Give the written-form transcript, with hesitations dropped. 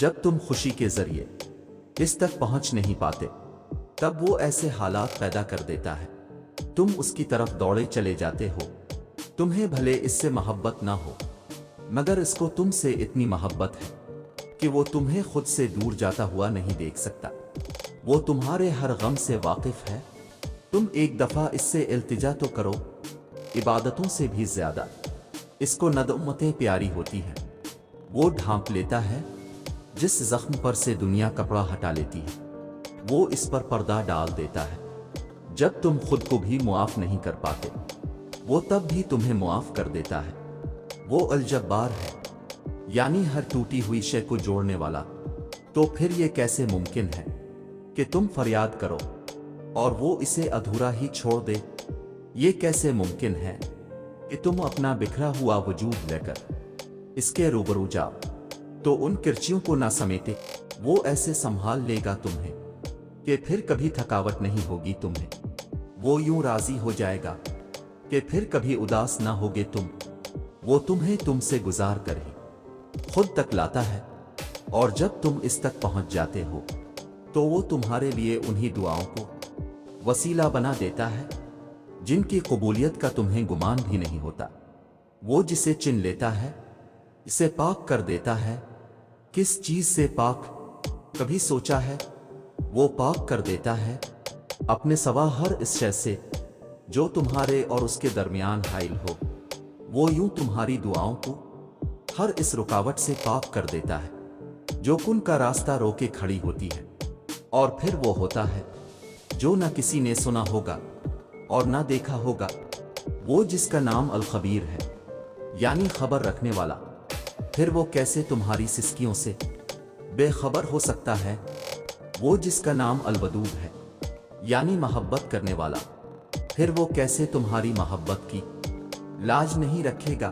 جب تم خوشی کے ذریعے اس تک پہنچ نہیں پاتے تب وہ ایسے حالات پیدا کر دیتا ہے تم اس کی طرف دوڑے چلے جاتے ہو۔ تمہیں بھلے اس سے محبت نہ ہو مگر اس کو تم سے اتنی محبت ہے کہ وہ تمہیں خود سے دور جاتا ہوا نہیں دیکھ سکتا۔ وہ تمہارے ہر غم سے واقف ہے۔ تم ایک دفعہ اس سے التجا تو کرو، عبادتوں سے بھی زیادہ اس کو ندمتیں پیاری ہوتی ہیں۔ وہ ڈھانپ لیتا ہے، جس زخم پر سے دنیا کپڑا ہٹا لیتی ہے وہ اس پر پردہ ڈال دیتا ہے۔ جب تم خود کو بھی معاف نہیں کر پاتے وہ تب بھی تمہیں معاف کر دیتا ہے۔ وہ الجبار ہے، یعنی ہر ٹوٹی ہوئی شے کو جوڑنے والا۔ تو پھر یہ کیسے ممکن ہے کہ تم فریاد کرو اور وہ اسے ادھورا ہی چھوڑ دے؟ یہ کیسے ممکن ہے کہ تم اپنا بکھرا ہوا وجود لے کر اس کے روبرو جاؤ تو ان کرچیوں کو نہ سمیٹے؟ وہ ایسے سنبھال لے گا تمہیں کہ پھر کبھی تھکاوٹ نہیں ہوگی تمہیں۔ وہ یوں راضی ہو جائے گا کہ پھر کبھی اداس نہ ہوگے تم۔ وہ تمہیں تم سے گزار کر ہی خود تک لاتا ہے، اور جب تم اس تک پہنچ جاتے ہو تو وہ تمہارے لیے انہی دعاؤں کو وسیلہ بنا دیتا ہے جن کی قبولیت کا تمہیں گمان بھی نہیں ہوتا۔ وہ جسے چن لیتا ہے اسے پاک کر دیتا ہے۔ کس چیز سے پاک؟ کبھی سوچا ہے؟ وہ پاک کر دیتا ہے اپنے سوا ہر اس شے سے جو تمہارے اور اس کے درمیان حائل ہو۔ وہ یوں تمہاری دعاؤں کو ہر اس رکاوٹ سے پاک کر دیتا ہے جو کن کا راستہ روکے کھڑی ہوتی ہے۔ اور پھر وہ ہوتا ہے جو نہ کسی نے سنا ہوگا اور نہ دیکھا ہوگا، وہ جس کا نام الخبیر ہے، یعنی خبر رکھنے والا۔ پھر وہ کیسے تمہاری سسکیوں سے بے خبر ہو سکتا ہے؟ وہ جس کا نام الودود ہے، یعنی محبت کرنے والا۔ پھر وہ کیسے تمہاری محبت کی لاج نہیں رکھے گا؟